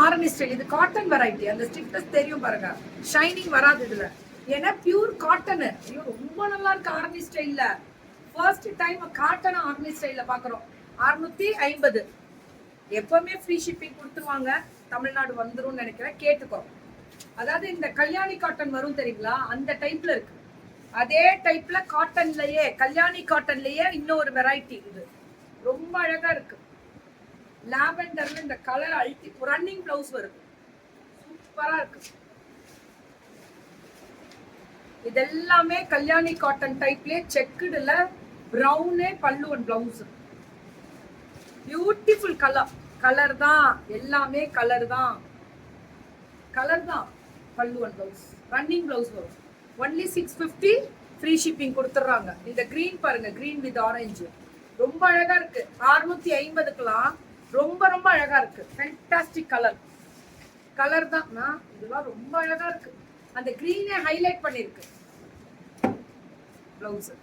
Arani style. இது cotton variety. அந்த stiffness தெரியும் பாருங்க, ஷைனிங் வராது இதுல. ஏன்னா பியூர் காட்டன். ஐயோ ரொம்ப நல்லா இருக்கு ஆரணி ஸ்டைல்ல. ஃபர்ஸ்ட் டைம் காட்டன் ஆரணி ஸ்டைல்ல பாக்குறோம். 650. எப்பவுமே ஃப்ரீ ஷிப்பிங் கொடுத்துருவாங்க. தமிழ்நாடு வந்துரும் நினைக்கிறேன், கேட்டுக்கோ. அதாவது இந்த கல்யாணி காட்டன் வரும் தெரியுங்களா, அந்த டைப்ல இருக்கு. அதே டைப்ல காட்டன்லயே, கல்யாணி காட்டன்லயே இன்னொரு வெரைட்டி. இது ரொம்ப அழகா இருக்கு. லாவெண்டர்ல இந்த கலர் அல்டி. ரன்னிங் பிளவுஸ் வருது, சூப்பரா இருக்கு. இதெல்லாமே கல்யாணி காட்டன் டைப்லயே செக்குடுல பிரவுனே பல்லு and blouse. Beautiful colour. Colour தான் எல்லாமே, கலர் தான், கலர் தான். பல்லு அண்ட் பிளவுஸ், ரன்னிங் பிளவுஸ் வரும். ஒன்லி 650 ஃப்ரீ ஷிப்பிங் கொடுத்துறாங்க. இந்த கிரீன் பாருங்க, கிரீன் வித் ஆரஞ்சு ரொம்ப அழகா இருக்கு. 650க்குலாம் ரொம்ப ரொம்ப அழகா இருக்கு. Fantastic colour. கலர் தான், இதெல்லாம் ரொம்ப அழகா இருக்கு. அந்த கிரீனை ஹைலைட் பண்ணிருக்கு பிளவுஸ்.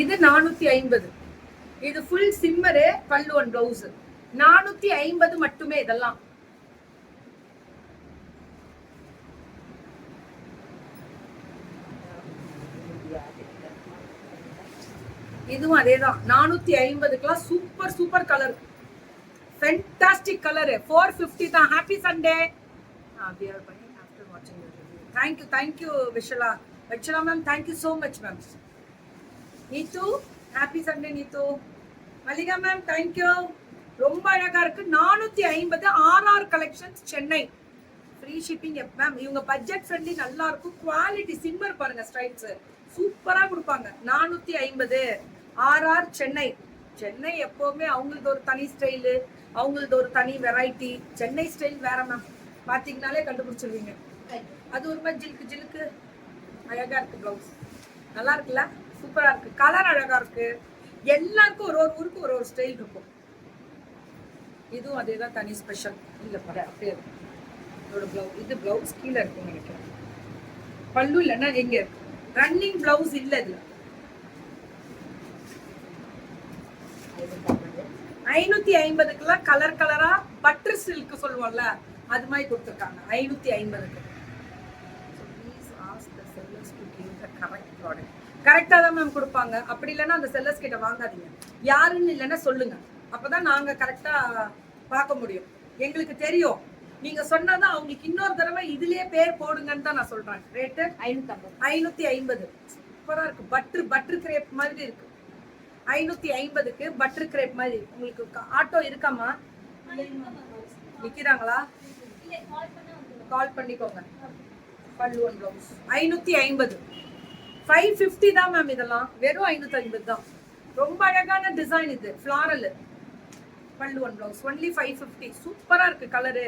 இது 450. இது ஃபுல் சிம்மரு பல்லு அண்ட் பிளவுஸ். 450 மட்டுமே. இதெல்லாம் இதுவும் அதேதான். 450க்குலாம் super super colour, fantastic colour. 450 தான். Happy Sunday. Thank you thank you Vishala. Vishala ma'am thank you so much ma'am. Neethu happy Sunday Neethu. Mallika ma'am thank you. ரொம்ப அழகா இருக்கு. 450 RR collections Chennai. Free shipping ma'am. இவங்க பட்ஜெட் ஃப்ரெண்ட்லி, நல்லா இருக்கும். குவாலிட்டி சிம்மர் பாருங்க, ஸ்ட்ரைப்ஸ் சூப்பரா கொடுப்பாங்க. 450 RR சென்னை. சென்னை எப்பவுமே அவங்களுக்கு ஒரு தனி ஸ்டைலு, அவங்களுக்கு ஒரு தனி வெரைட்டி. சென்னை ஸ்டைல் வேற மேம், பாத்தீங்கன்னாலே கண்டுபிடிச்சிருவீங்க. அது ஒரு மாதிரி ஜிலுக்கு ஜிலுக்கு அழகா இருக்கு. பிளவுஸ் நல்லா இருக்குல்ல, சூப்பரா இருக்கு. கலர் அழகா இருக்கு. எல்லாருக்கும் ஒரு ஒரு ஊருக்கு ஒரு ஒரு ஸ்டைல் இருக்கும். இதுவும் அதேதான், தனி ஸ்பெஷல் இல்ல பாரு. அப்படியே இதோட பிளவுஸ். இது பிளவுஸ் கீழே இருக்குன்னு நினைக்கிறேன். பல்லு இல்லைன்னா எங்க இருக்கு? ரன்னிங் பிளவுஸ் இல்ல இதுல. 550க்குலாம் கலர் கலரா பட்டர் சில்க் சொல்லுவோம்ல, அது மாதிரி கொடுத்துருக்காங்க 550க்கு. கரெக்டா தான் மேம் கொடுப்பாங்க. அப்படி இல்லைன்னா அந்த செல்லர்ஸ் கிட்ட வாங்காதீங்க. யாருன்னு இல்லைன்னா சொல்லுங்க, அப்பதான் நாங்க கரெக்டா பார்க்க முடியும். எங்களுக்கு தெரியும், நீங்க சொன்னாதான் அவங்களுக்கு இன்னொரு தடவை இதுலயே பேர் போடுங்கன்னு தான் நான் சொல்றேன். ரேட்டு 550. சூப்பரா இருக்கு. பட்டர் கிரேப் மாதிரி இருக்கு. 550க்கு பட்டர் கிரேப் மாதிரி. உங்களுக்கு ஆட்டோ இருக்காமா? நிக்கிறாங்களா? கால் பண்ணிக்கோங்க. பல்லு அண்ட் பிளவுஸ் 550. 550 தான் மேம். இதெல்லாம் வெறும் 550 தான். ரொம்ப அழகான டிசைன் இது, ஃப்ளாரல். பல்லு அண்ட் பிளவுஸ் ஒன்லி 550. சூப்பரா இருக்கு கலரு.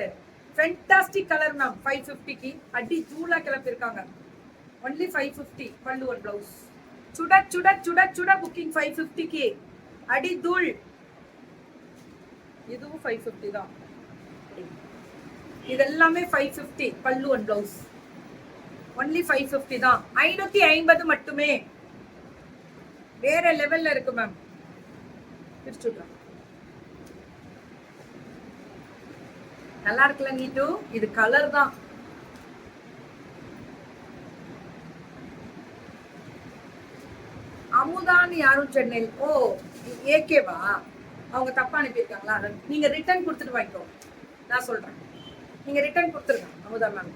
Fantastic colour ma'am. 550க்கு அடி ஜூலா கிளப்பிருக்காங்க. ஒன்லி 550 பல்லு அண்ட் பிளவுஸ். சுட சுட சுட சுட புக்கிங் 550க்கு அடி தூள். இதுவும் 550 தான். இதெல்லாமே 550 பல்லு அண்ட் பிளவுஸ். ஒன்லி 550 தான். 550 மட்டுமே. வேற லெவல்ல இருக்கு மேம். பிரிச்சுடுறேன். நல்லா இருக்குல்ல நீட்டு? இது கலர் தான். அமுதான்னு யாரும் சென்னையில். ஓ ஏகேவா? அவங்க தப்பா அனுப்பியிருக்காங்களா? நீங்க ரிட்டர்ன் கொடுத்துட்டு வாங்கிக்கோ. நான் சொல்றேன், நீங்க ரிட்டர்ன் கொடுத்துருங்க அமுதா மேம்.